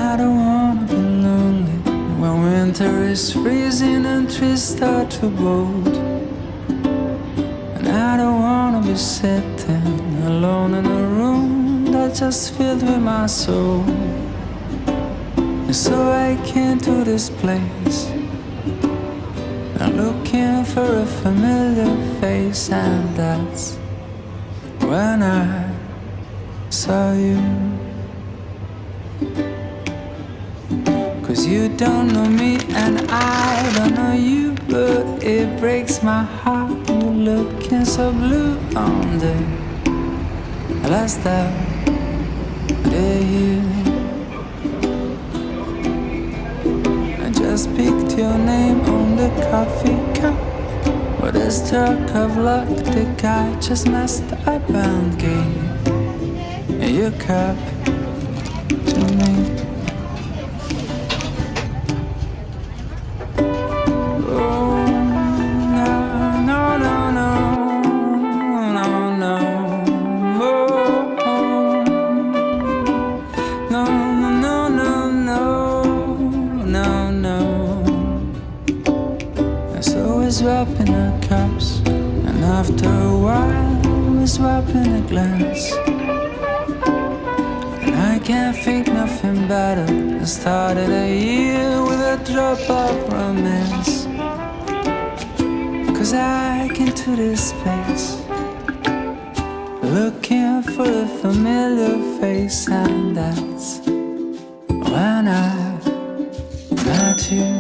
I don't wanna be lonely when winter is freezing and trees start to bolt. And I don't wanna be sitting alone in a room that's just filled with my soul. And so I came to this place, I'm looking for a familiar face, and that's when I saw you. 'Cause you don't know me and I don't know you, but it breaks my heart. You looking so blue on the last day here. I just picked your name on the coffee cup, but a stroke of luck, the guy just messed up and gave your cup to me. Swapping our cups, and after a while we're swapping a glass. And I can't think nothing better. I started a year with a drop of romance. 'Cause I came to this place looking for a familiar face, and that's when I met you.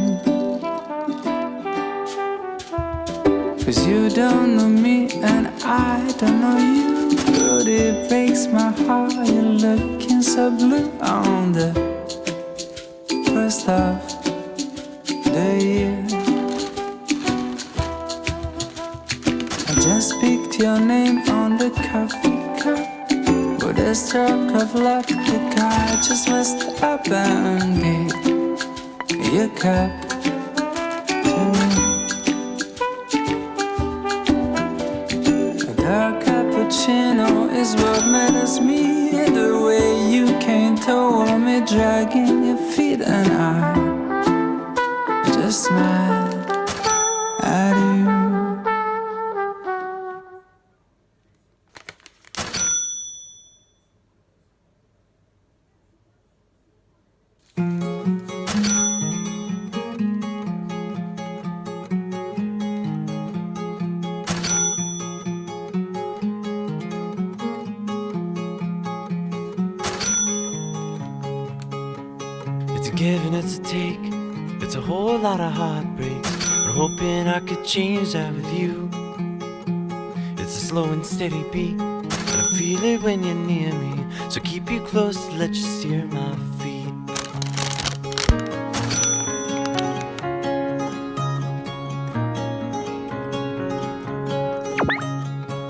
'Cause you don't know me and I don't know you, but it breaks my heart. You're looking so blue on the first of the year. I just picked your name on the coffee cup, with a stroke of luck, the guy just messed up and gave your cup to me. A cappuccino is what matters me. The way you came toward me, dragging your feet, and I just smiled at you. Give and it's a take, it's a whole lot of heartbreaks, but hoping I could change that with you. It's a slow and steady beat, and I feel it when you're near me, so keep you close to let you steer my feet.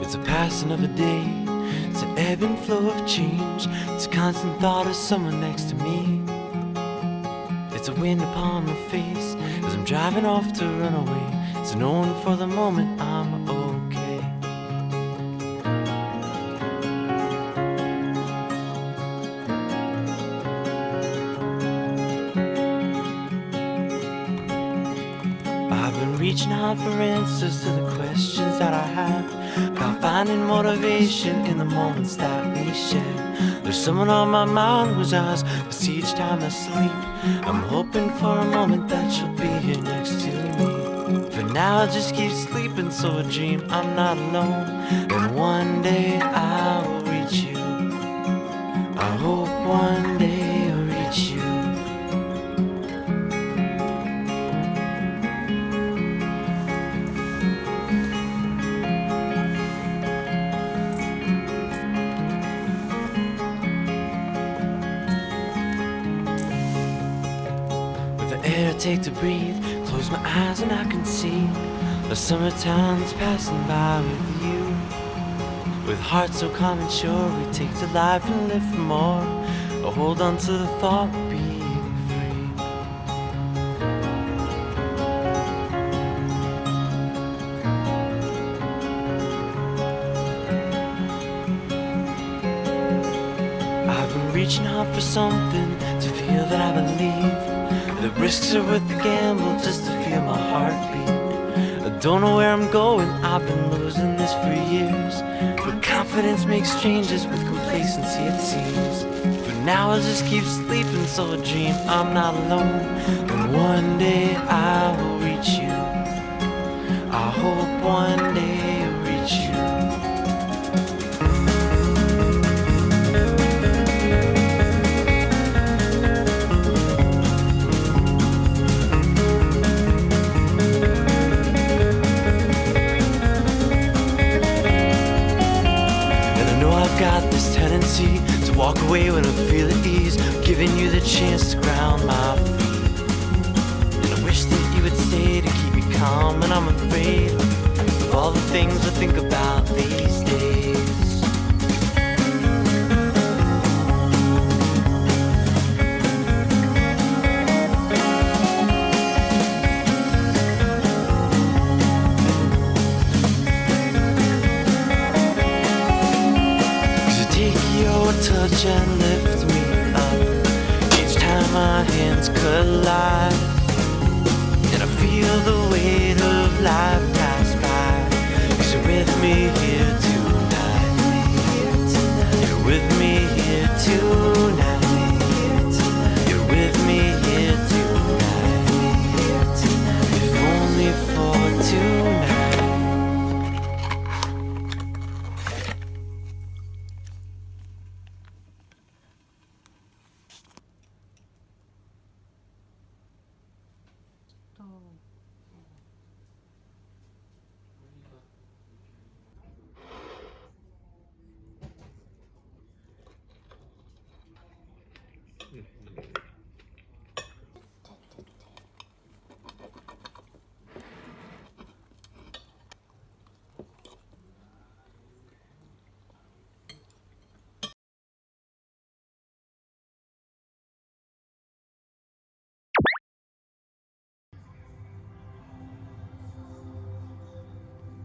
It's a passing of a day, it's an ebb and flow of change, it's a constant thought of someone next to me. It's a wind upon my face as I'm driving off to run away. It's known for the moment I'm okay. I've been reaching out for answers to the questions that I have, about finding motivation in the moments that we share. There's someone on my mind whose eyes I see each time I sleep. I'm hoping for a moment that she'll be here next to me. For now I just keep sleeping, so I dream I'm not alone, and one day I will reach you. I hope one day I'll reach you. Air I take to breathe, close my eyes and I can see the summertime's passing by with you. With hearts so calm and sure, we take to life and live for more, or hold on to the thought of being free. reaching out for something to feel that I believe. The risks are worth the gamble just to feel my heartbeat. I don't know where I'm going, I've been losing this for years. But confidence makes changes with complacency, it seems. For now I'll just keep sleeping, so I dream I'm not alone. And one day I will reach you. I hope one day I'll reach you. Got this tendency to walk away when I feel at ease, giving you the chance to ground my feet. And I wish that you would stay to keep me calm, and I'm afraid of all the things I think about these days. Touch and lift me up each time our hands collide, and I feel the weight of life pass by. 'Cause you're with me here tonight. You're with me here tonight. You're with me here tonight. If only for tonight.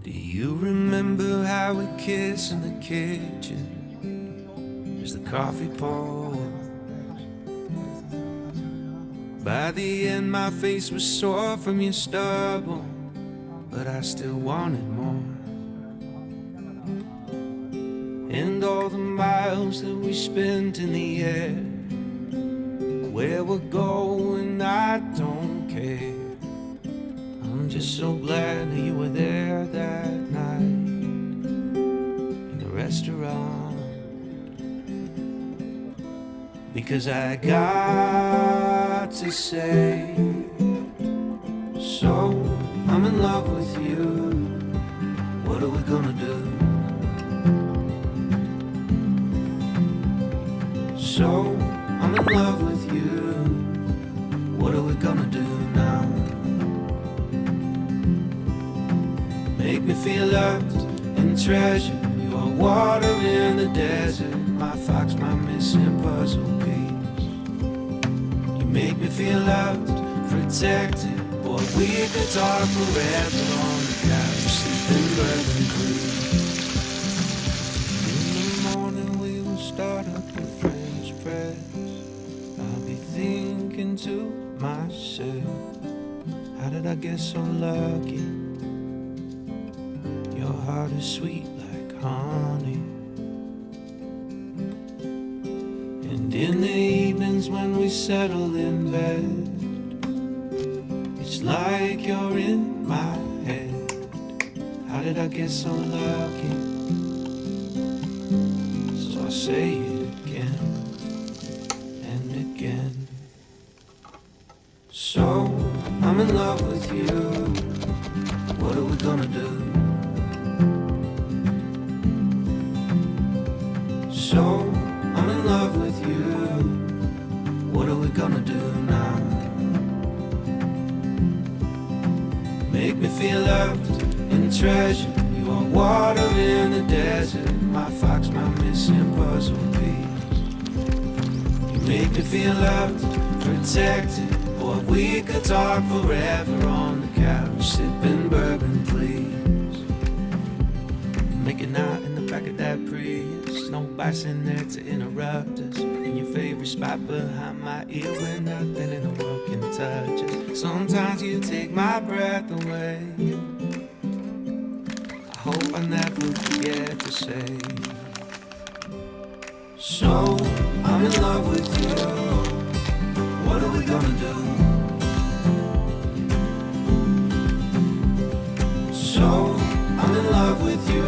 Do you remember how we kissed in the kitchen as the coffee poured? By the end my face was sore from your stubble, but I still wanted more. And all the miles that we spent in the air, where we're going I don't care. I'm just so glad that you were there that night in the restaurant, because I got to say, so I'm in love with you. What are we gonna do? So I'm in love with you. What are we gonna do now? Make me feel loved and treasured. You are water in the desert, my fox, my missing puzzle piece. You make me feel loved, protected. Boy, we could talk forever on the couch, sleeping bourbon clean. In the morning we will start up with French press. I'll be thinking to myself, how did I get so lucky? Your heart is sweet like honey. And in the evenings when we settle in bed, it's like you're in my head. How did I get so lucky? So I say it again and again. So I'm in love with you. What are we gonna do? So I'm in love with you. What are we gonna do now? Make me feel loved and treasured. You are water in the desert, my fox, my missing puzzle piece. You make me feel loved, protected. Boy, we could talk forever on the couch, sipping bourbon, please. Make it out in the back of that Prius. No bikes in there to interrupt us. In your favorite spot behind my ear where nothing in the world can touch us. Sometimes you take my breath away. I hope I never forget to say. So, I'm in love with you. What are we gonna do? So, I'm in love with you.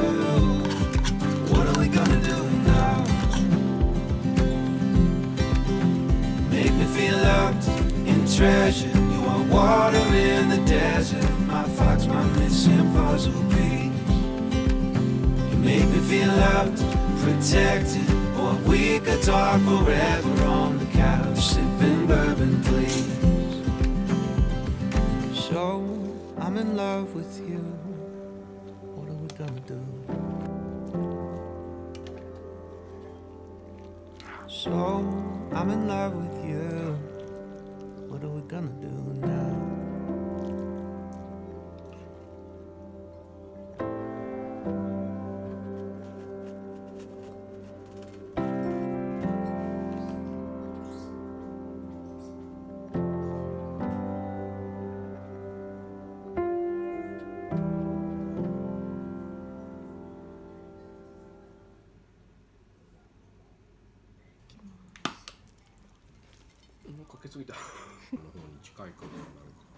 What are we gonna do now? Make me feel loved and treasured. You are water in the desert. My fox, my missing puzzle piece. You make me feel loved, protected. Or we could talk forever on the couch, sipping bourbon, please. So, I'm in love with you. What are we gonna do? So, I'm in love with you. What are we gonna do now?かけすぎたの方に近いかな、なんか